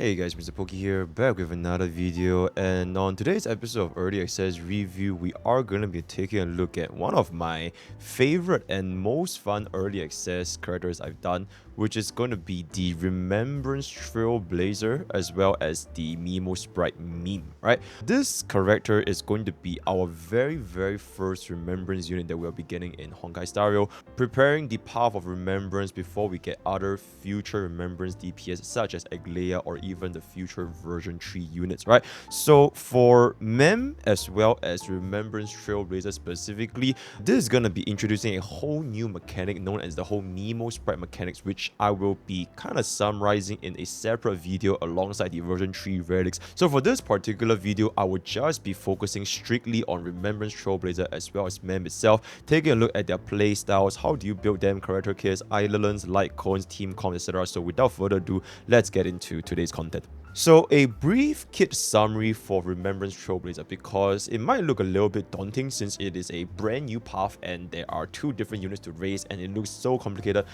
Hey guys, MrPokke here, back with another video, and on today's episode of Early Access Review, we are going to be taking a look at one of my favorite and most fun Early Access characters I've done, which is going to be the Remembrance Trailblazer, as well as the Mimo Sprite meme, right? This character is going to be our very first Remembrance unit that we'll be getting in Honkai Star, preparing the path of Remembrance before we get other future Remembrance DPS such as Aglaea or even the future version 3 units, right? So for Mem as well as Remembrance Trailblazer specifically, this is gonna be introducing a whole new mechanic known as the whole Mimo Sprite mechanics, which I will be kind of summarizing in a separate video alongside the version 3 Relics. So for this particular video, I will just be focusing strictly on Remembrance Trailblazer as well as Mem itself, taking a look at their play styles, how do you build them, character kits, Eidolons, Lightcones, Teamcomps, etc. So without further ado, let's get into today's content. So a brief kit summary for Remembrance Trailblazer, because it might look a little bit daunting since it is a brand new path and there are 2 different units to raise and it looks so complicated.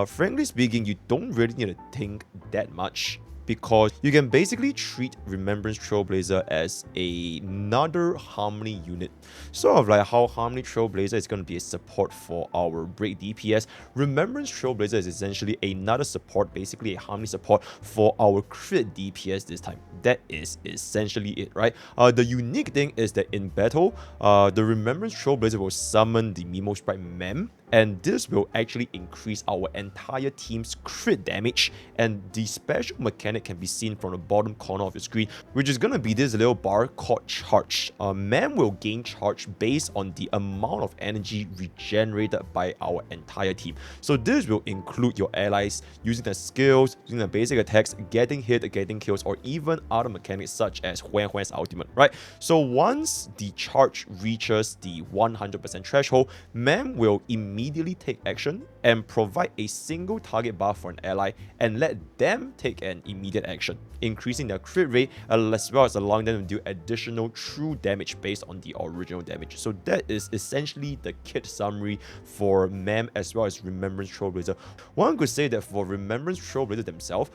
Frankly speaking, you don't really need to think that much, because you can basically treat Remembrance Trailblazer as another Harmony unit. Sort of like how Harmony Trailblazer is going to be a support for our break DPS, Remembrance Trailblazer is essentially another support, basically a Harmony support for our crit DPS this time. That is essentially it, right? The unique thing is that in battle, the Remembrance Trailblazer will summon the Mimo Sprite Mem, and this will actually increase our entire team's crit damage, and the special mechanic can be seen from the bottom corner of your screen, which is going to be this little bar called charge. Mem will gain charge based on the amount of energy regenerated by our entire team. So this will include your allies using their skills, using their basic attacks, getting hit, getting kills, or even other mechanics such as Huan's ultimate, right? So once the charge reaches the 100% threshold, Mem will immediately take action and provide a single target buff for an ally and let them take an immediate action, increasing their crit rate as well as allowing them to do additional true damage based on the original damage. So that is essentially the kit summary for Mem as well as Remembrance Trailblazer. One could say that for Remembrance Trailblazer themselves,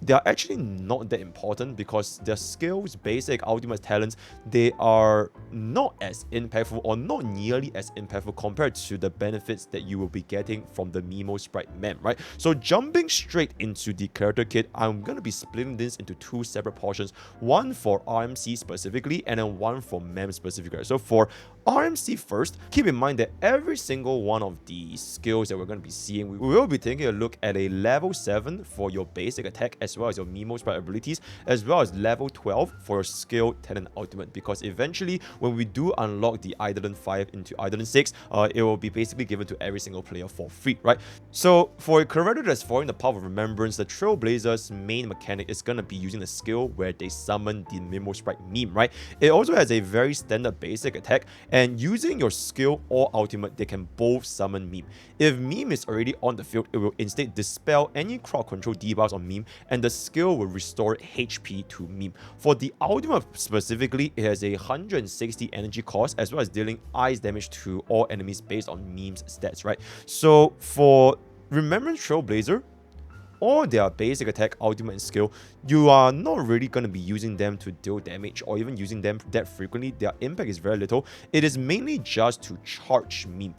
they are actually not that important because their skills, basic, ultimate talents, they are not as impactful or not nearly as impactful compared to the benefits that you will be getting from the Mimo Sprite Mem, right? So jumping straight into the character kit, I'm going to be splitting this into 2 separate portions, one for RMC specifically and then one for Mem specifically. So for RMC first, keep in mind that every single one of the skills that we're going to be seeing, we will be taking a look at a level 7 for your basic attack as well as your Mimo Sprite abilities, as well as level 12 for your skill, talent, ultimate, because eventually when we do unlock the Eidolon 5 into Eidolon 6, it will be basically given to every single player for free, right? So for a character that's following the path of Remembrance, the Trailblazer's main mechanic is going to be using the skill where they summon the Mimo Sprite meme, right? It also has a very standard basic attack, and using your skill or ultimate, they can both summon meme. If meme is already on the field, it will instead dispel any crowd control debuffs on meme, and the skill will restore HP to meme. For the ultimate specifically, it has a 160 energy cost as well as dealing ice damage to all enemies based on meme's stats, right? So for Remembrance Trailblazer, or their basic attack, ultimate, and skill, you are not really going to be using them to deal damage or even using them that frequently. Their impact is very little. It is mainly just to charge meme.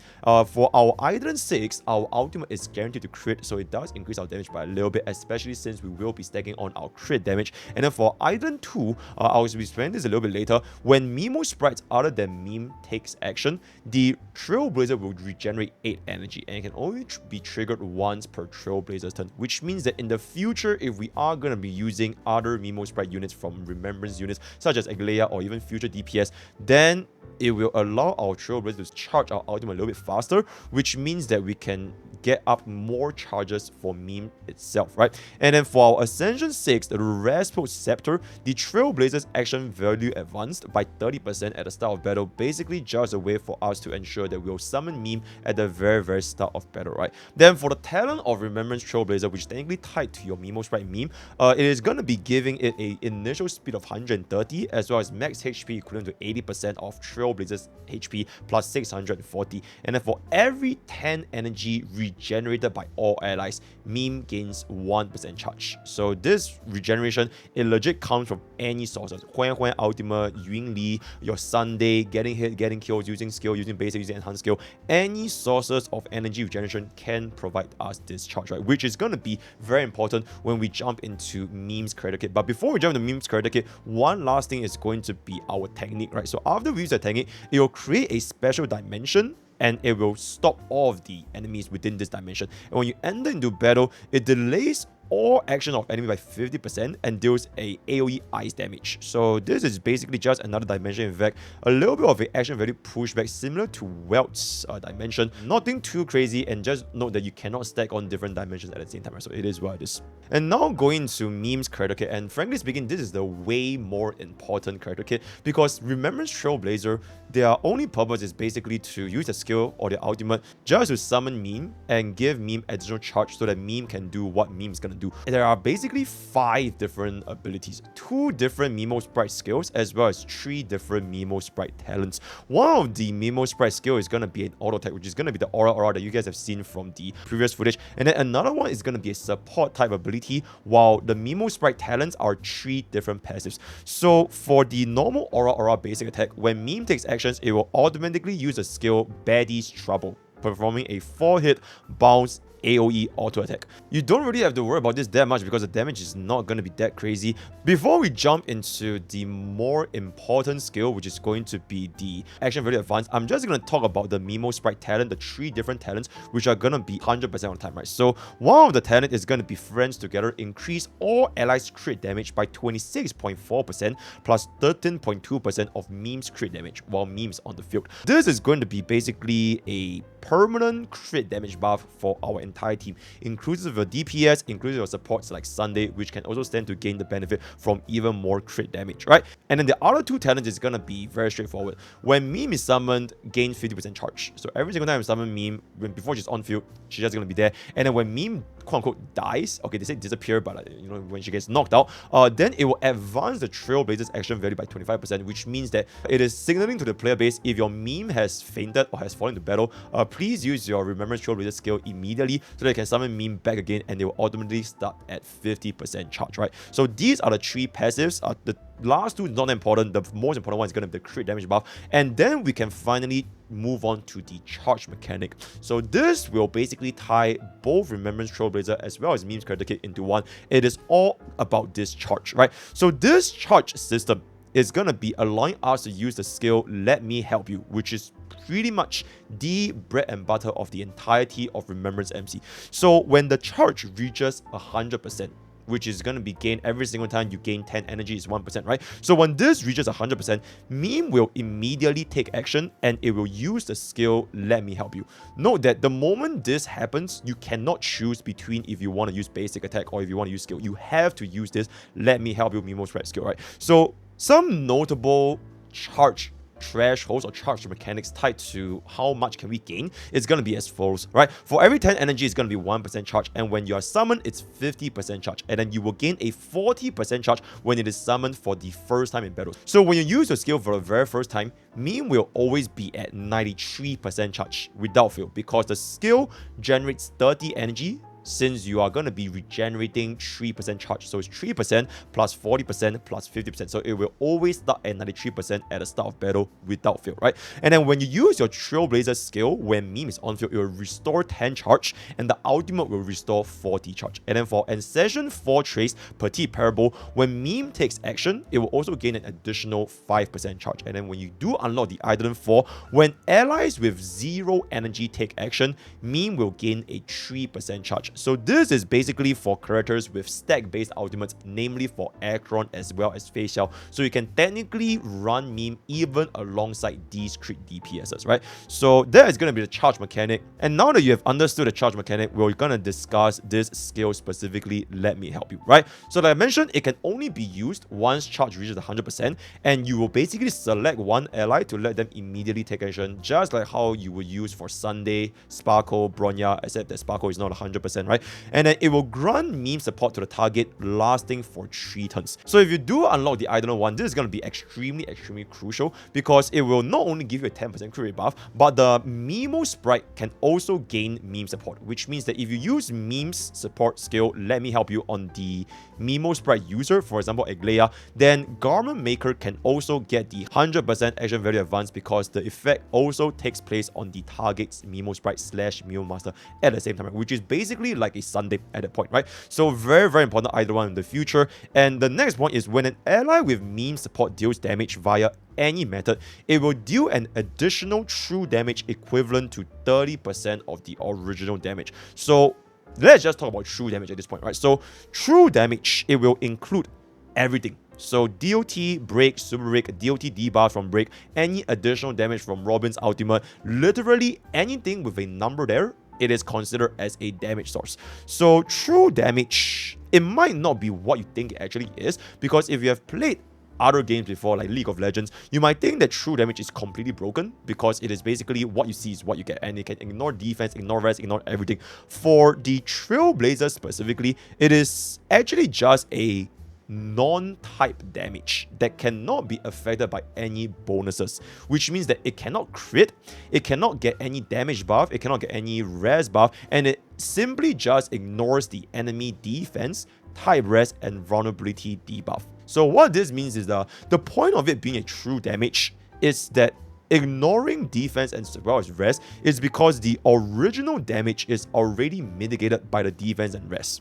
For our Eidolon 6, our ultimate is guaranteed to crit, so it does increase our damage by a little bit, especially since we will be stacking on our crit damage. And then for Eidolon 2, I'll be explaining this a little bit later. When Mimo Sprites other than meme takes action, the Trailblazer will regenerate 8 energy, and it can only be triggered once per Trailblazer's turn, which means that in the future, if we are going to be using other Mimo Sprite units from Remembrance units such as Aglaea or even future DPS, then it will allow our Trailblazer to charge our ultimate a little bit faster, which means that we can get up more charges for meme itself, right? And then for our Ascension 6, the Raspo Scepter, the Trailblazer's action value advanced by 30% at the start of battle, basically just a way for us to ensure that we'll summon meme at the very start of battle, right? Then for the talent of Remembrance Trailblazer, which is technically tied to your Mimo Sprite meme, it is going to be giving it an initial speed of 130 as well as max HP equivalent to 80% of Trailblazer's HP plus 640, and then for every 10 energy regenerated by all allies, meme gains 1% charge. So this regeneration, it legit comes from any sources. Huan ultimate, Yunli, your Sunday, getting hit, getting killed, using skill, using basic, using enhanced skill. Any sources of energy regeneration can provide us this charge, right? Which is going to be very important when we jump into memes creator kit. But before we jump into memes creator kit, one last thing is going to be our technique, right? So after we use the technique, it will create a special dimension and it will stop all of the enemies within this dimension. And when you enter into battle, it delays all action of enemy by 50% and deals a AoE ice damage. So this is basically just another dimension effect, a little bit of an action value pushback similar to Welt's dimension. Nothing too crazy, and just note that you cannot stack on different dimensions at the same time, right? So it is what it is. And now going to memes character kit, and frankly speaking, this is the way more important character kit because Remembrance Trailblazer, their only purpose is basically to use a skill or the ultimate just to summon meme and give meme additional charge so that meme can do what meme is gonna do. There are basically 5 different abilities, 2 different Memo Sprite skills, as well as 3 different Memo Sprite talents. One of the Memo Sprite skill is gonna be an auto attack, which is gonna be the aura that you guys have seen from the previous footage, and then another one is gonna be a support type ability, while the Memo Sprite talents are 3 different passives. So for the normal aura basic attack, when meme takes actions, it will automatically use the skill Baddie's Trouble, performing a 4-hit bounce AoE auto attack. You don't really have to worry about this that much because the damage is not going to be that crazy. Before we jump into the more important skill, which is going to be the action value advance, I'm just going to talk about the Memo Sprite talent, the 3 different talents, which are going to be 100% of the time, right? So one of the talent is going to be Friends Together, increase all allies crit damage by 26.4% plus 13.2% of memes crit damage while memes on the field. This is going to be basically a permanent crit damage buff for our entire team, inclusive of DPS, inclusive of supports like Sunday, which can also stand to gain the benefit from even more crit damage, right? And then the other 2 talents is gonna be very straightforward. When meme is summoned, gain 50% charge. So every single time you summon meme, before she's on field, she's just gonna be there. And then when meme quote unquote dies, okay, they say disappear, but you know, when she gets knocked out, then it will advance the Trailblazer's action value by 25%, which means that it is signaling to the player base if your meme has fainted or has fallen into battle, please use your Remembrance Trailblazer skill immediately so that you can summon meme back again and they will automatically start at 50% charge, right? So these are the 3 passives. The last 2 is not important. The most important one is going to be the crit damage buff, and then we can finally move on to the charge mechanic. So this will basically tie both Remembrance Trailblazer as well as memes character kit into one. It is all about this charge, right? So this charge system is going to be allowing us to use the skill Let Me Help You, which is pretty much the bread and butter of the entirety of Remembrance MC. So when the charge reaches 100%, which is going to be gained every single time you gain 10 energy is 1%, right? So when this reaches 100%, meme will immediately take action and it will use the skill Let Me Help You. Note that the moment this happens, you cannot choose between if you want to use basic attack or if you want to use skill. You have to use this Let Me Help You Memo Sprite skill, right? So some notable charge thresholds or charge mechanics tied to how much can we gain is going to be as follows, right? For every 10 energy, it's going to be 1% charge, and when you are summoned, it's 50% charge, and then you will gain a 40% charge when it is summoned for the first time in battle. So when you use your skill for the very first time, meme will always be at 93% charge without fail because the skill generates 30 energy since you are going to be regenerating 3% charge. So it's 3% plus 40% plus 50%. So it will always start at 93% at the start of battle without fail, right? And then when you use your Trailblazer skill, when meme is on field, it will restore 10 charge and the ultimate will restore 40 charge. And then for Ancestral 4 Trace Petite Parable, when meme takes action, it will also gain an additional 5% charge. And then when you do unlock the Eidolon 4, when allies with 0 energy take action, meme will gain a 3% charge. So this is basically for characters with stack-based ultimates, namely for Acheron as well as Feixiao. So you can technically run meme even alongside these crit DPSs, right? So that is going to be the charge mechanic. And now that you have understood the charge mechanic, we're going to discuss this skill specifically, Let Me Help You, right? So like I mentioned, it can only be used once charge reaches 100%, and you will basically select one ally to let them immediately take action, just like how you would use for Sunday, Sparkle, Bronya, except that Sparkle is not 100%. 50%, right? And then it will grant meme support to the target lasting for 3 turns. So if you do unlock the Eidolon one, this is going to be extremely crucial because it will not only give you a 10% crit rate buff, but the Memo sprite can also gain meme support, which means that if you use memes support skill, let me help you on the Memo sprite user, for example Aglaea, then Garment Maker can also get the 100% action value advance because the effect also takes place on the target's Memo sprite / Memo master at the same time, which is basically like a Sunday at that point, right? So very important either one in the future. And the next one is when an ally with meme support deals damage via any method, it will deal an additional true damage equivalent to 30% of the original damage. So let's just talk about true damage at this point, right? So true damage, it will include everything. So DOT, break, super break, DOT debuff from break, any additional damage from Robin's ultimate, literally anything with a number there, it is considered as a damage source. So true damage, it might not be what you think it actually is, because if you have played other games before like League of Legends, you might think that true damage is completely broken because it is basically what you see is what you get, and it can ignore defense, ignore rest, ignore everything. For the Trailblazer specifically, it is actually just a non-type damage that cannot be affected by any bonuses, which means that it cannot crit, it cannot get any damage buff, it cannot get any res buff, and it simply just ignores the enemy defense, type res, and vulnerability debuff. So what this means is the point of it being a true damage is that ignoring defense as well as res is because the original damage is already mitigated by the defense and res.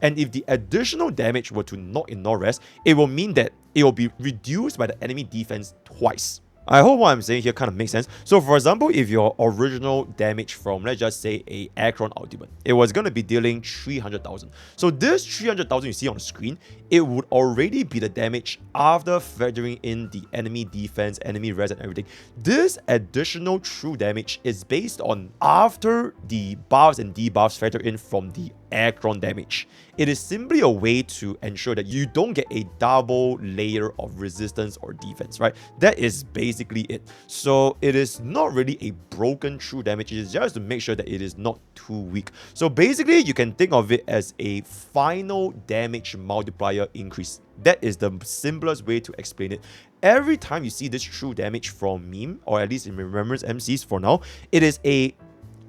And if the additional damage were to not ignore res, it will mean that it will be reduced by the enemy defense twice. I hope what I'm saying here kind of makes sense. So for example, if your original damage from, let's just say, a Acheron ultimate, it was going to be dealing 300,000. So this 300,000 you see on the screen, it would already be the damage after factoring in the enemy defense, enemy res, and everything. This additional true damage is based on after the buffs and debuffs factor in from the Acheron damage. It is simply a way to ensure that you don't get a double layer of resistance or defense, right? That is basically it. So it is not really a broken true damage, it is just to make sure that it is not too weak. So basically, you can think of it as a final damage multiplier increase. That is the simplest way to explain it. Every time you see this true damage from meme, or at least in Remembrance MCs for now, it is a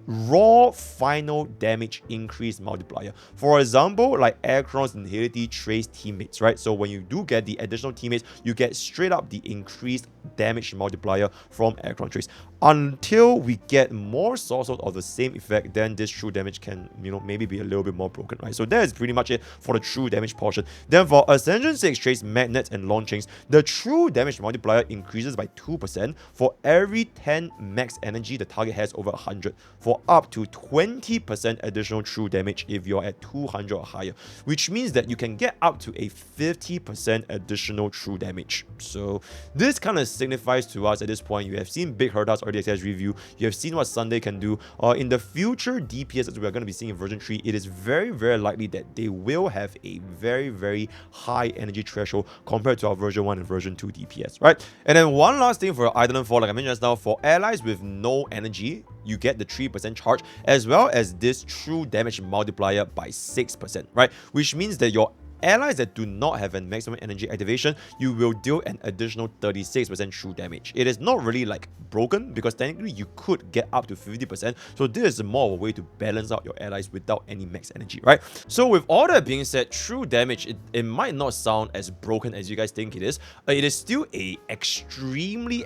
raw final damage increase multiplier. For example, like Acheron's Inhility Trace teammates, right? So when you do get the additional teammates, you get straight up the increased damage multiplier from Acheron Trace. Until we get more sources of the same effect, then this true damage can, maybe be a little bit more broken, right? So that is pretty much it for the true damage portion. Then for Ascension 6 Trace, Magnets, and Launchings, the true damage multiplier increases by 2% for every 10 max energy the target has over 100, for up to 20% additional true damage if you're at 200 or higher, which means that you can get up to a 50% additional true damage. So this kind of signifies to us at this point, you have seen Big Herta's early access review, you have seen what Sunday can do. In the future DPS that we are going to be seeing in version 3, it is very likely that they will have a very high energy threshold compared to our version 1 and version 2 DPS, right? And then one last thing for Eidolon 4, like I mentioned just now, for allies with no energy, you get the 3% charge as well as this true damage multiplier by 6%, right? Which means that your allies that do not have a maximum energy activation, you will deal an additional 36% true damage. It is not really like broken because technically you could get up to 50%. So this is more of a way to balance out your allies without any max energy, right? So with all that being said, true damage, it might not sound as broken as you guys think it is. It is still a extremely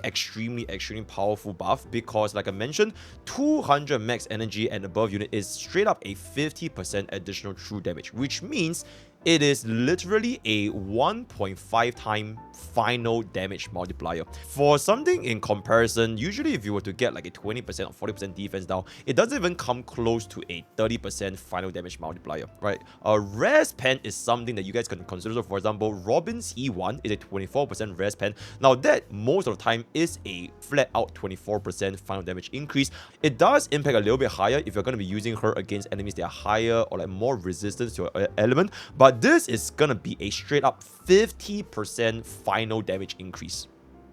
powerful buff because, like I mentioned, 200 max energy and above unit is straight up a 50% additional true damage, which means it is literally a 1.5 time final damage multiplier. For something in comparison, usually if you were to get like a 20% or 40% defense down, it doesn't even come close to a 30% final damage multiplier, right? A res pen is something that you guys can consider. So for example, Robin's E1 is a 24% res pen. Now that most of the time is a flat out 24% final damage increase. It does impact a little bit higher if you're going to be using her against enemies that are higher or like more resistance to an element, but this is gonna be a straight up 50% final damage increase.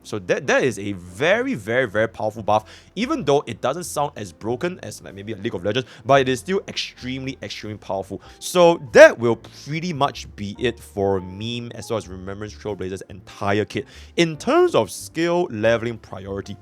So that is a very, very, very powerful buff, even though it doesn't sound as broken as like maybe a League of Legends, but it is still extremely, extremely powerful. So that will pretty much be it for meme as well as Remembrance Trailblazer's entire kit. In terms of skill leveling priority,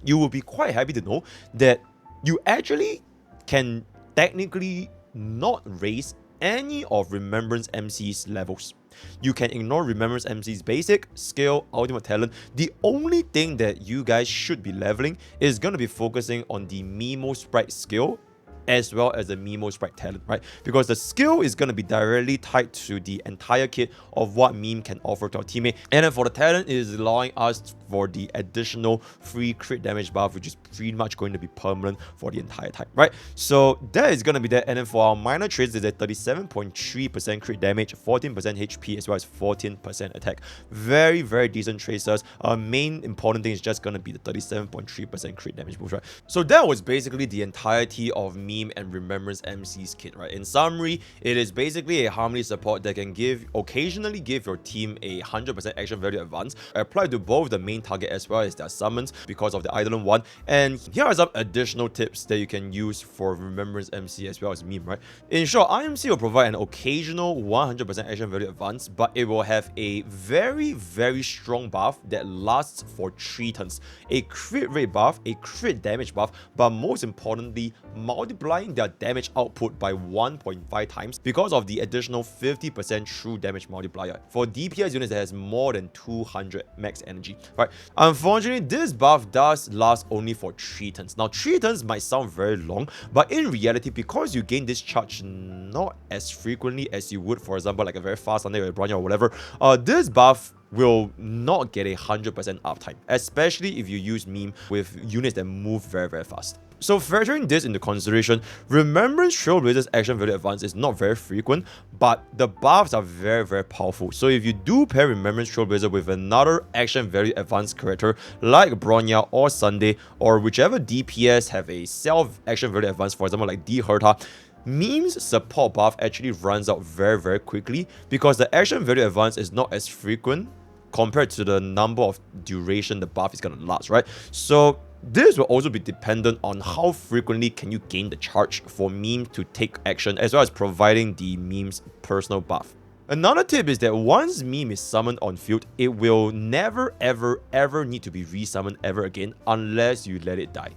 you will be quite happy to know that you actually can technically not raise any of Remembrance MC's levels. You can ignore Remembrance MC's basic, skill, ultimate talent. The only thing that you guys should be leveling is going to be focusing on the Mimo Sprite skill as well as the Mimo Sprite talent, right? Because the skill is going to be directly tied to the entire kit of what meme can offer to our teammate. And then for the talent, it is allowing us for the additional free crit damage buff, which is pretty much going to be permanent for the entire time, right? So that is going to be that. And then for our minor traits, there's a 37.3% crit damage, 14% HP, as well as 14% attack. Very, very decent tracers. Our main important thing is just going to be the 37.3% crit damage boost, right? So that was basically the entirety of meme and Remembrance MC's kit, right? In summary, it is basically a harmony support that can occasionally give your team a 100% action value advance, apply to both the main target as well as their summons because of the Eidolon one. And here are some additional tips that you can use for Remembrance MC as well as meme, right? In short, IMC will provide an occasional 100% action value advance, but it will have a very, very strong buff that lasts for 3 turns. A crit rate buff, a crit damage buff, but most importantly, multiplying their damage output by 1.5 times because of the additional 50% true damage multiplier for DPS units that has more than 200 max energy, right? Unfortunately, this buff does last only for 3 turns. Now, 3 turns might sound very long, but in reality, because you gain this charge not as frequently as you would, for example, like a very fast Sunday or a Bronya or whatever, this buff will not get a 100% uptime, especially if you use meme with units that move very, very fast. So factoring this into consideration, Remembrance Trailblazer's action value advance is not very frequent, but the buffs are very, very powerful. So if you do pair Remembrance Trailblazer with another action value advanced character like Bronya or Sunday, or whichever DPS have a self action value advance, for example like Herta, meme's support buff actually runs out very, very quickly because the action value advance is not as frequent compared to the number of duration the buff is going to last, right? So this will also be dependent on how frequently can you gain the charge for meme to take action, as well as providing the meme's personal buff. Another tip is that once meme is summoned on field, it will never ever need to be resummoned ever again unless you let it die,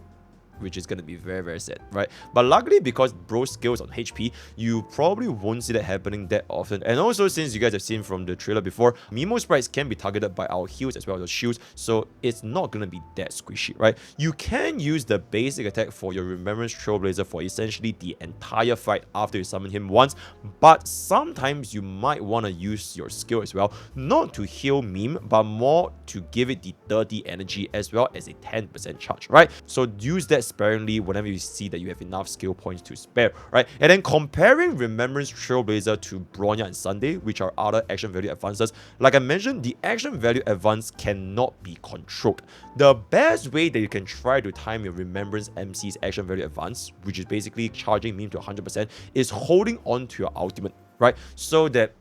which is going to be very, very sad, right? But luckily, because bro skills on HP, you probably won't see that happening that often. And also, since you guys have seen from the trailer before, Mimo sprites can be targeted by our heals as well as the shields, so it's not going to be that squishy, right? You can use the basic attack for your Remembrance Trailblazer for essentially the entire fight after you summon him once, but sometimes you might want to use your skill as well, not to heal meme, but more to give it the 30 energy as well as a 10% charge, right? So use that sparingly whenever you see that you have enough skill points to spare, right? And then comparing Remembrance Trailblazer to Bronya and Sunday, which are other action value advances, like I mentioned, the action value advance cannot be controlled. The best way that you can try to time your Remembrance MC's action value advance, which is basically charging meme to 100%, is holding on to your ultimate, right? So that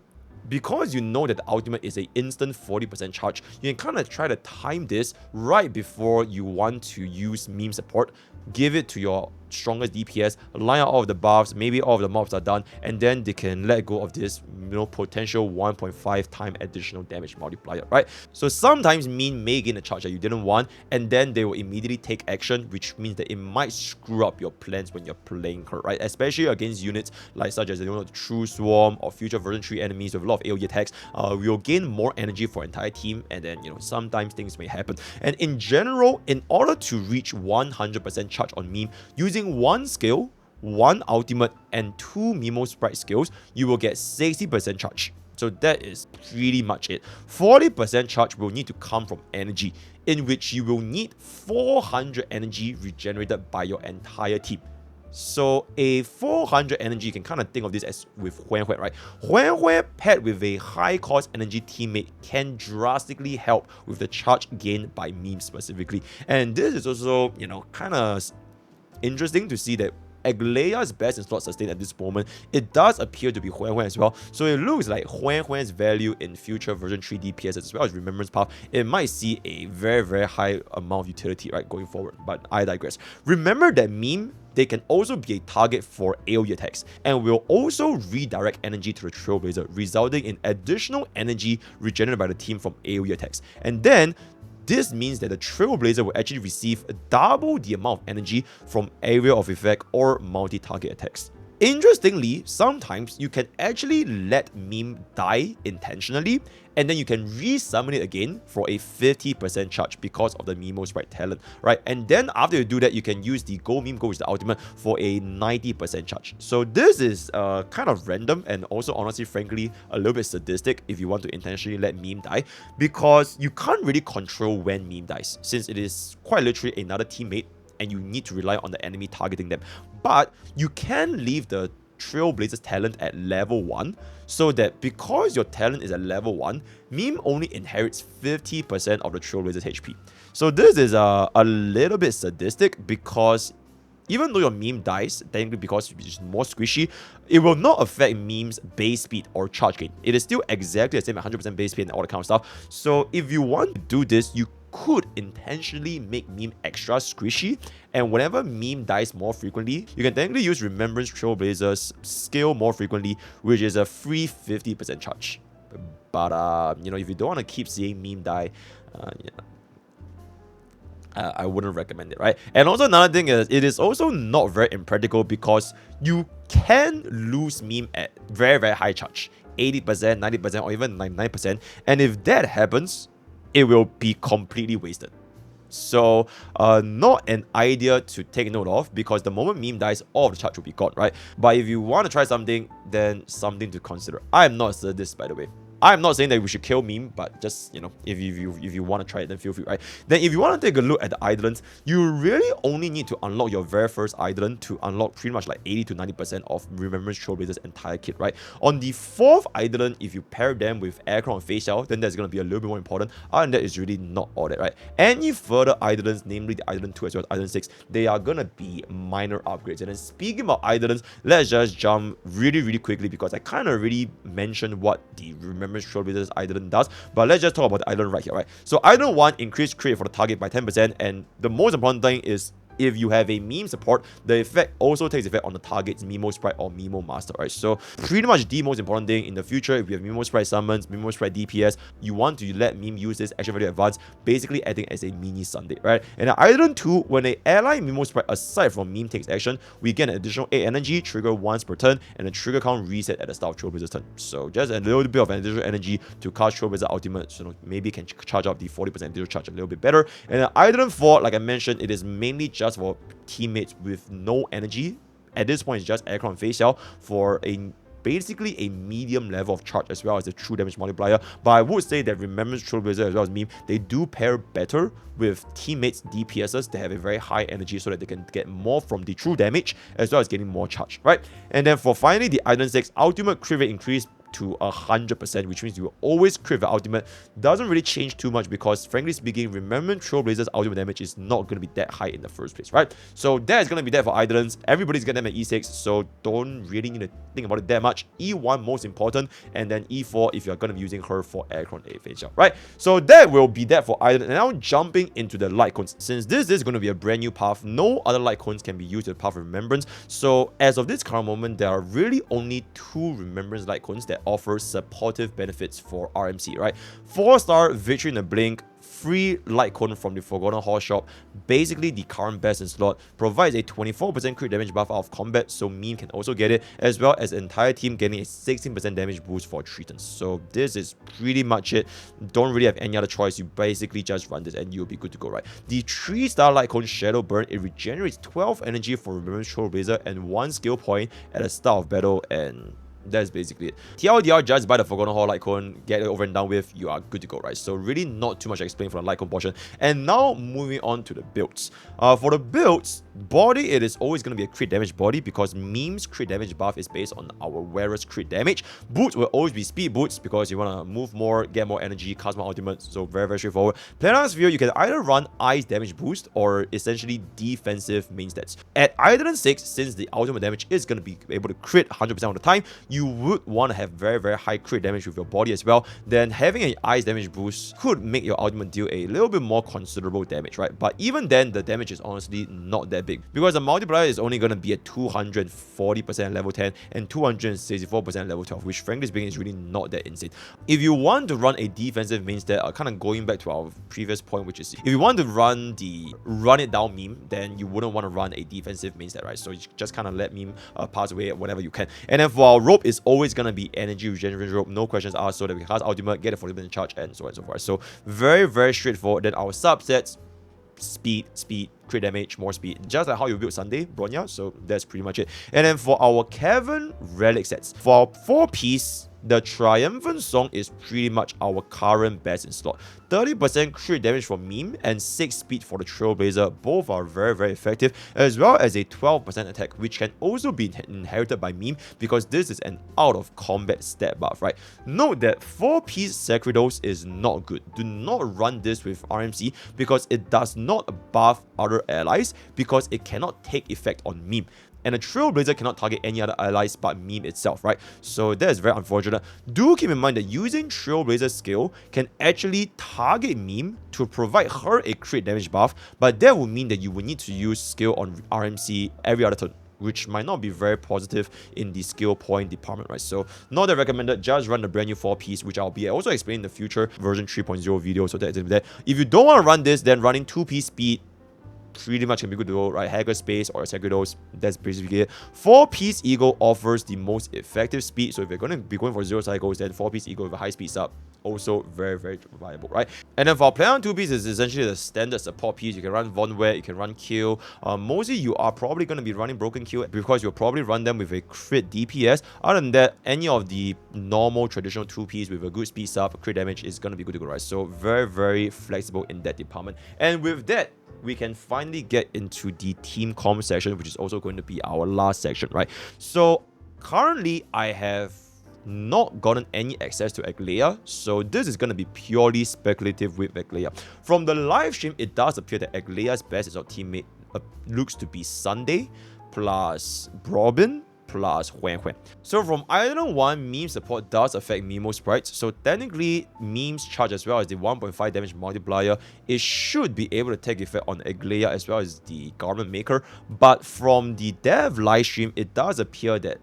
because you know that the ultimate is an instant 40% charge, you can kind of try to time this right before you want to use meme support. Give it to your strongest DPS, line out all of the buffs, maybe all of the mobs are done, and then they can let go of this, potential 1.5 time additional damage multiplier, right? So sometimes meme may gain a charge that you didn't want, and then they will immediately take action, which means that it might screw up your plans when you're playing her, right? Especially against units like such as the True Swarm or future version 3 enemies with a lot of AoE attacks. We'll gain more energy for entire team, and then sometimes things may happen. And in general, in order to reach 100% charge on meme, using one skill, one ultimate, and 2 Mimo Sprite skills, you will get 60% charge. So that is pretty much it. 40% charge will need to come from energy, in which you will need 400 energy regenerated by your entire team. So a 400 energy, you can kind of think of this as with Huan Huan, right? Huan Huan paired with a high cost energy teammate can drastically help with the charge gained by meme specifically. And this is also, kind of interesting to see that Aglaea's best in slot sustain at this moment, it does appear to be Huan Huan as well. So it looks like Huan Huan's value in future version 3 DPS as well as Remembrance Path, it might see a very high amount of utility, right, going forward. But I digress. Remember that meme, they can also be a target for AoE attacks, and will also redirect energy to the Trailblazer, resulting in additional energy regenerated by the team from AoE attacks. And then this means that the Trailblazer will actually receive double the amount of energy from area of effect or multi-target attacks. Interestingly, sometimes you can actually let meme die intentionally, and then you can resummon it again for a 50% charge because of the Memo Sprite talent, right? And then after you do that, you can use the Go Meme Go, which is the ultimate, for a 90% charge. So this is kind of random and also honestly, frankly, a little bit sadistic if you want to intentionally let meme die, because you can't really control when meme dies, since it is quite literally another teammate and you need to rely on the enemy targeting them. But you can leave the Trailblazer's talent at level 1, so that because your talent is at level 1, meme only inherits 50% of the Trailblazer's HP. So this is a little bit sadistic, because even though your meme dies, technically because it's more squishy, it will not affect meme's base speed or charge gain. It is still exactly the same, 100% base speed and all that kind of stuff. So if you want to do this, you could intentionally make meme extra squishy, and whenever meme dies more frequently, you can technically use Remembrance Trailblazer's skill more frequently, which is a free 50% charge. But you know, if you don't want to keep seeing meme die, I wouldn't recommend it, right? And also another thing is, it is also not very impractical, because you can lose meme at very high charge, 80%, 90%, or even 99%, and if that happens, it will be completely wasted. So not an idea to take note of, because the moment meme dies, all of the charge will be gone, right? But if you want to try something, then something to consider. I am not a sadist, by the way. I'm not saying that we should kill meme, but just, you know, if you want to try it, then feel free, right? Then if you want to take a look at the Eidolons, you really only need to unlock your very first Eidolon to unlock pretty much like 80 to 90% of Remembrance Trailblazer's entire kit, right? On the 4th Eidolon, if you pair them with Acheron and Feixiao, then that's going to be a little bit more important. Other than that, it's really not all that, right? Any further Eidolons, namely the Eidolon 2 as well as Eidolon 6, they are going to be minor upgrades. And then speaking about Eidolons, let's just jump really quickly, because I kind of already mentioned what the Remembrance Trailblazer's Eidolon does, but let's just talk about the Eidolon right here, right? So Eidolon 1, increased crit for the target by 10%, and the most important thing is, if you have a meme support, the effect also takes effect on the target's Memo Sprite or Memo Master, right? So pretty much the most important thing in the future, if you have Memo Sprite summons, Memo Sprite DPS, you want to let meme use this action value advance, basically acting as a mini Sunday, right? And in Eidolon 2, when an ally Memo Sprite aside from meme takes action, we get an additional 8 energy, trigger once per turn, and the trigger count reset at the start of Trailblazer's turn. So just a little bit of additional energy to cast Trailblazer ultimate, so maybe can charge up the 40% additional charge a little bit better. And in Eidolon 4, like I mentioned, it is mainly just for teammates with no energy. At this point, it's just Acheron and Feixiao for basically a medium level of charge, as well as the true damage multiplier. But I would say that Remembrance Trailblazer as well as meme, they do pair better with teammates DPSs that have a very high energy, so that they can get more from the true damage as well as getting more charge, right? And then for finally the Eidolon 6, ultimate crit rate increase to 100%, which means you will always crit the ultimate. Doesn't really change too much, because frankly speaking, Remembrance Trailblazer's ultimate damage is not going to be that high in the first place, right? So that is going to be that for Eidolons. Everybody's getting them at E6, so don't really need to think about it that much. E1 most important, and then E4 if you're going to be using her for Acheron and Feixiao, right? So that will be that for Eidolon. And now jumping into the Lightcones. Since this is going to be a brand new path, no other Lightcones can be used in the path of Remembrance. So as of this current moment, there are really only 2 Remembrance Lightcones that offer supportive benefits for RMC, right? 4-star Victory in a Blink, free Lightcone from the Forgotten Hall shop, basically the current best in slot, provides a 24% crit damage buff out of combat, so meme can also get it, as well as the entire team getting a 16% damage boost for 3 turns. So this is pretty much it. Don't really have any other choice. You basically just run this and you'll be good to go, right? The 3-star Lightcone Shadow Burn, it regenerates 12 energy for Remembrance Trailblazer and 1 skill point at the start of battle, and that's basically it. TLDR, just buy the Forgotten Hall Lightcone, get it over and done with, you are good to go, right? So really not too much to explain for the Lightcone portion. And now moving on to the builds. For the builds, Body, it is always going to be a crit damage body because meme's crit damage buff is based on our wearer's crit damage. Boots will always be speed boots because you want to move more, get more energy, cast more ultimate, so very, very straightforward. Planar Sphere, you can either run ice damage boost or essentially defensive main stats. At Eidolons 6, since the ultimate damage is going to be able to crit 100% of the time, you would want to have very, very high crit damage with your body as well. Then having an ice damage boost could make your ultimate deal a little bit more considerable damage, right? But even then, the damage is honestly not that big because the multiplier is only going to be at 240% level 10 and 264% level 12, which frankly speaking is really not that insane. If you want to run a defensive main stat, kind of going back to our previous point, which is if you want to run it down meme, then you wouldn't want to run a defensive main stat, right? So you just kind of let meme pass away whenever you can. And then for our rope, is always going to be energy regeneration rope, no questions asked, so that we cast ultimate, get a 40% charge, and so on and so forth. So very, very straightforward. Then our subsets, speed, crit damage, more speed, just like how you build Sunday, Bronya. So that's pretty much it. And then for our Cavern relic sets, for our 4-piece, the Triumphant Song is pretty much our current best in slot. 30% crit damage for meme and 6 speed for the Trailblazer. Both are very, very effective, as well as a 12% attack, which can also be inherited by meme because this is an out of combat stat buff, right? Note that 4-piece Sacridos is not good. Do not run this with RMC because it does not buff other allies because it cannot take effect on meme. And a Trailblazer cannot target any other allies but meme itself, right? So that is very unfortunate. Do keep in mind that using Trailblazer skill can actually target meme to provide her a crit damage buff, but that would mean that you would need to use skill on RMC every other turn, which might not be very positive in the skill point department, right? So not that recommended, just run the brand new 4-piece, which I'll be also explaining in the future version 3.0 video, so that's that. If you don't want to run this, then running 2-piece speed pretty much can be good to go, right? Hacker Space or Sacridos, that's basically it. 4-piece Eagle offers the most effective speed, so if you're going to be going for 0 cycles, then 4-piece Eagle with a high speed sub, also very, very viable, right? And then for our Planar 2-piece is essentially the standard support piece. You can run Von Wet, you can run Kill. Mostly you are probably going to be running Broken Kill because you'll probably run them with a crit DPS. Other than that, any of the normal traditional 2-piece with a good speed sub, crit damage is going to be good to go, right? So very, very flexible in that department. And with that, we can finally get into the Teamcomps section, which is also going to be our last section, right? So currently, I have not gotten any access to Aglaea, so this is going to be purely speculative with Aglaea. From the live stream, it does appear that Aglaea's best is our teammate looks to be Sunday plus Robin plus Huan Huan. So from Eidolon 1, meme support does affect Mimo sprites, so technically meme's charge as well as the 1.5 damage multiplier, it should be able to take effect on Aglaea as well as the Garment Maker. But from the dev live stream, it does appear that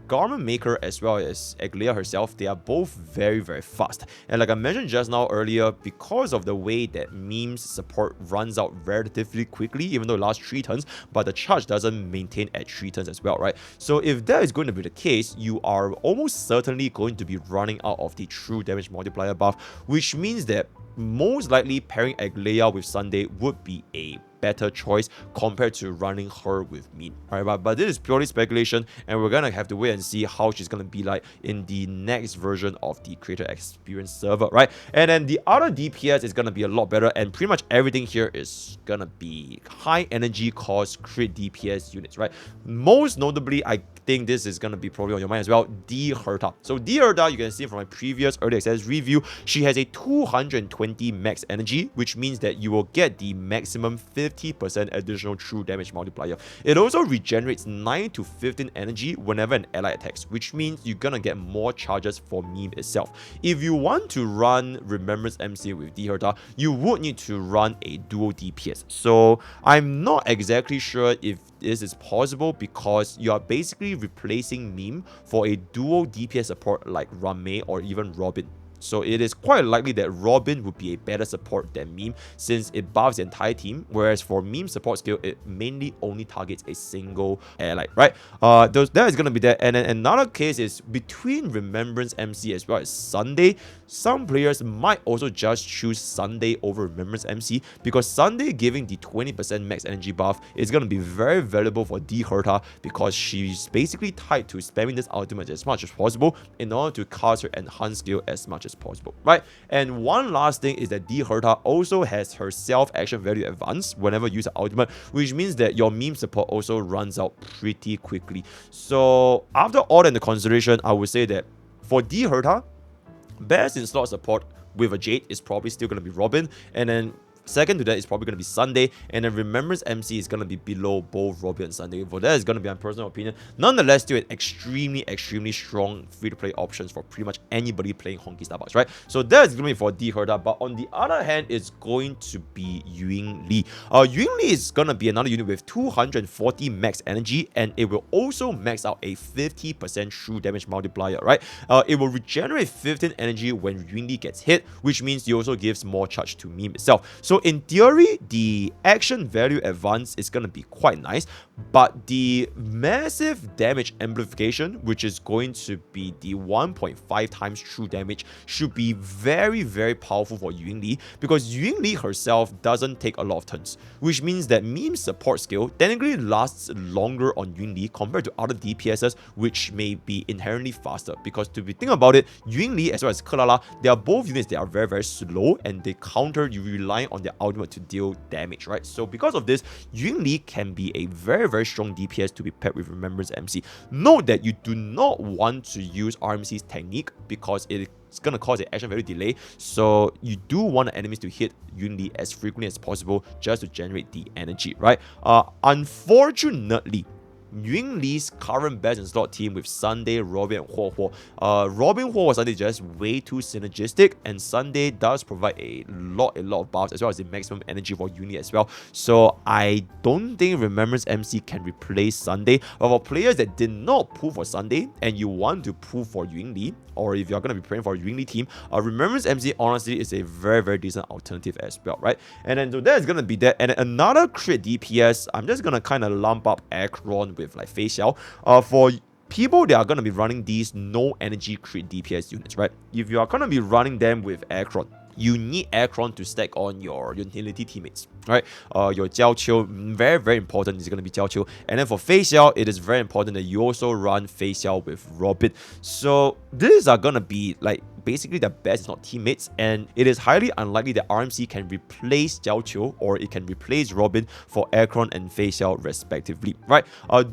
Garment Maker as well as Aglaea herself, they are both very, very fast. And like I mentioned just now earlier, because of the way that meme's support runs out relatively quickly, even though it lasts 3 turns, but the charge doesn't maintain at 3 turns as well, right? So if that is going to be the case, you are almost certainly going to be running out of the true damage multiplier buff, which means that most likely pairing Aglaea with Sunday would be a better choice compared to running her with meme. Alright, but this is purely speculation, and we're gonna have to wait and see how she's gonna be like in the next version of the creator experience server, right? And then the other DPS is gonna be a lot better, and pretty much everything here is gonna be high energy cost crit DPS units, right? Most notably, I think this is gonna be probably on your mind as well, the Herta. So the Herta, you can see from my previous early access review, she has a 220 max energy, which means that you will get the maximum 50% additional true damage multiplier. It also regenerates 9 to 15 energy whenever an ally attacks, which means you're gonna get more charges for meme itself. If you want to run Remembrance MC with the Herta, you would need to run a dual DPS. So I'm not exactly sure if this is possible because you are basically replacing meme for a dual DPS support like Rame or even Robin. So it is quite likely that Robin would be a better support than meme since it buffs the entire team, whereas for meme support skill, it mainly only targets a single ally, right? That is going to be that. And then another case is between Remembrance MC as well as Sunday. Some players might also just choose Sunday over Remembrance MC because Sunday giving the 20% max energy buff is going to be very valuable for the Herta because she's basically tied to spamming this ultimate as much as possible in order to cast her enhanced skill as much as possible, right? And one last thing is that the Herta also has her self-action value advanced whenever you use an ultimate, which means that your meme support also runs out pretty quickly. So after all that into consideration, I would say that for the Herta, best in slot support with a Jade is probably still going to be Robin, and then second to that is probably going to be Sunday, and then Remembrance MC is going to be below both Robin and Sunday. For that is going to be my personal opinion. Nonetheless, still an extremely strong free-to-play options for pretty much anybody playing Honkai Starbucks, right? So that's going to be for the Herta, but on the other hand, it's going to be Yunli. Yunli is going to be another unit with 240 max energy, and it will also max out a 50% true damage multiplier, right? It will regenerate 15 energy when Yunli gets hit, which means it also gives more charge to meme itself. So in theory, the action value advance is going to be quite nice, but the massive damage amplification, which is going to be the 1.5 times true damage, should be very powerful for Yunli, because Yunli herself doesn't take a lot of turns, which means that meme support skill technically lasts longer on Yunli compared to other DPSs, which may be inherently faster. Because to be thinking about it, Yunli as well as Kelala, they are both units that are very slow, and they counter you relying on their ultimate to deal damage, right? So because of this, Yunli can be a very strong DPS to be paired with Remembrance MC. Note that you do not want to use RMC's technique because it's going to cause an action value delay, so you do want the enemies to hit Yunli as frequently as possible just to generate the energy, right? Unfortunately, Yunli's current best in slot team with Sunday, Robin, and Huo. Robin, Huo, Sunday is just way too synergistic, and Sunday does provide a lot of buffs as well as the maximum energy for Yunli as well. So I don't think Remembrance MC can replace Sunday. But for players that did not pull for Sunday and you want to pull for Yunli, or if you're going to be praying for a Yunli team, Remembrance MC honestly is a very decent alternative as well, right? And then so that is going to be that. And another crit DPS, I'm just going to kind of lump up Acheron with like Feixiao. For people that are going to be running these no energy crit DPS units, right? If you are going to be running them with Acheron, you need Acheron to stack on your Yunli teammates, right? Your Jiao Qiu, very important, is going to be Jiao Qiu. And then for Feixiao, it is very important that you also run Feixiao with Robin. So these are going to be like basically the best not teammates, and it is highly unlikely that RMC can replace Jiao Qiu or it can replace Robin for Acheron and Feixiao respectively, right?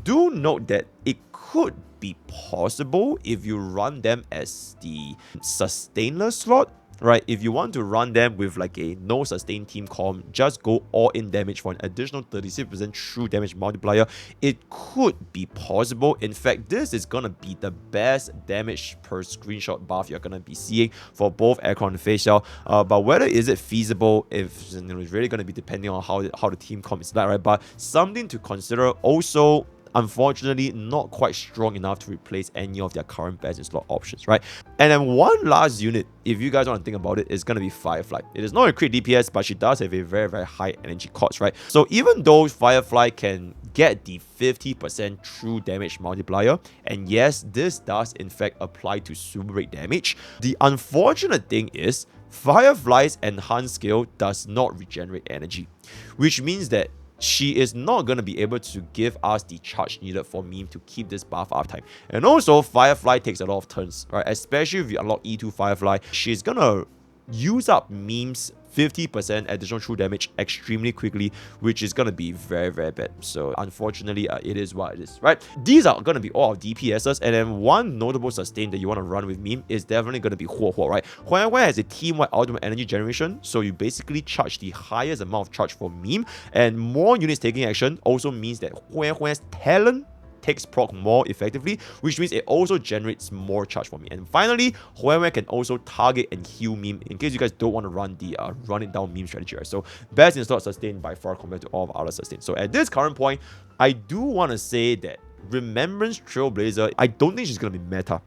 Do note that it could be possible if you run them as the sustainer slot, right? If you want to run them with like a no sustain team comp, just go all in damage for an additional 36% true damage multiplier. It could be possible. In fact, this is gonna be the best damage per screenshot buff you're gonna be seeing for both Acheron and Feixiao. But whether is it feasible, if it's really gonna be depending on how the team comp is like, right? But something to consider also. Unfortunately, not quite strong enough to replace any of their current best in slot options, right? And then one last unit, if you guys want to think about it, is going to be Firefly. It is not a crit DPS, but she does have a very high energy cost, right? So even though Firefly can get the 50% true damage multiplier, and yes, this does in fact apply to super rate damage, the unfortunate thing is Firefly's enhanced skill does not regenerate energy, which means that she is not going to be able to give us the charge needed for meme to keep this buff uptime. And also, Firefly takes a lot of turns, right? Especially if you unlock E2 Firefly, she's going to use up meme's 50% additional true damage extremely quickly, which is going to be very bad. So unfortunately, it is what it is, right? These are going to be all our DPSs, and then one notable sustain that you want to run with meme is definitely going to be Huo, right? Huo has a team-wide ultimate energy generation, so you basically charge the highest amount of charge for meme, and more units taking action also means that Huo's talent takes proc more effectively, which means it also generates more charge for me. And finally, Huowen can also target and heal meme in case you guys don't want to run the run it down meme strategy, right? So best in slot sustain by far compared to all of other sustains. So at this current point, I do want to say that Remembrance Trailblazer, I don't think she's going to be meta.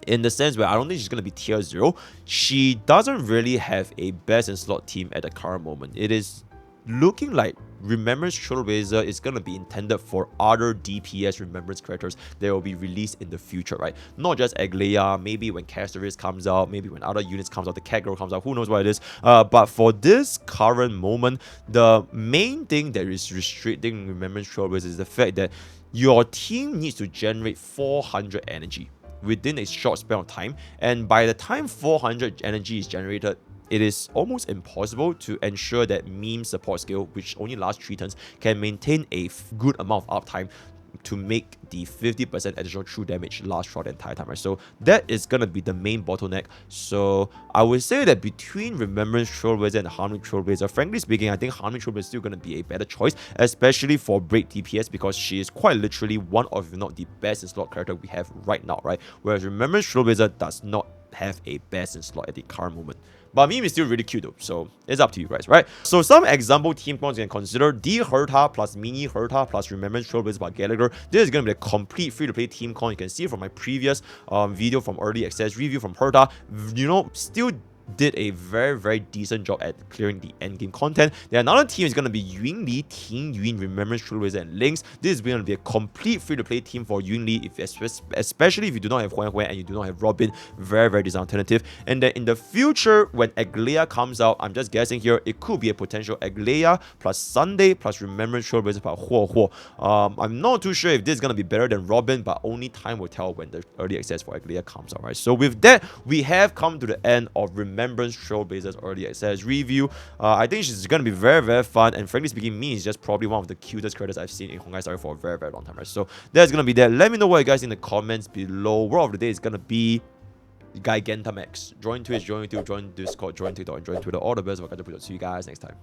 In the sense where I don't think she's going to be tier 0. She doesn't really have a best in slot team at the current moment. It is looking like Remembrance Trailblazer is gonna be intended for other DPS Remembrance characters that will be released in the future, right? Not just Aglaea, maybe when Castoris comes out, maybe when other units comes out, the cat girl comes out, who knows what it is. But for this current moment, the main thing that is restricting Remembrance Trailblazer is the fact that your team needs to generate 400 energy within a short span of time, and by the time 400 energy is generated, it is almost impossible to ensure that meme support skill, which only lasts 3 turns, can maintain a good amount of uptime to make the 50% additional true damage last throughout the entire time, right? So that is gonna be the main bottleneck. So I would say that between Remembrance Trailblazer and Harmony Trailblazer, frankly speaking, I think Harmony Trailblazer is still gonna be a better choice, especially for break DPS, because she is quite literally one of, if not the best in slot character we have right now, right? Whereas Remembrance Trailblazer does not have a best in slot at the current moment. But meme is still really cute though, so it's up to you guys, right? So some example team comps you can consider: the Herta plus Mini Herta plus Remembrance Trailblazer by Gallagher. This is going to be a complete free-to-play team comp. You can see from my previous video from early access review from Herta, you know, still did a very decent job at clearing the endgame content. Then another team is going to be Yunli Team, Remembrance Trailblazer and Links. This is going to be a complete free-to-play team for Yunli, especially if you do not have Huan Huan and you do not have Robin. Very decent alternative. And then in the future, when Aglaea comes out, I'm just guessing here, it could be a potential Aglaea plus Sunday plus Remembrance Trailblazer plus Huo Huo. I'm not too sure if this is going to be better than Robin, but only time will tell when the early access for Aglaea comes out, right? So with that, we have come to the end of Remembrance Trailblazer's early access review. I think she's going to be very fun, and frankly speaking, me is just probably one of the cutest characters I've seen in Honkai Star for a very long time, right? So that's going to be that. Let me know what you guys think in the comments below. Word of the day is going to be Gigantamax. Join Twitch, join YouTube, join Discord, join TikTok, and join Twitter. All the best. See you guys next time.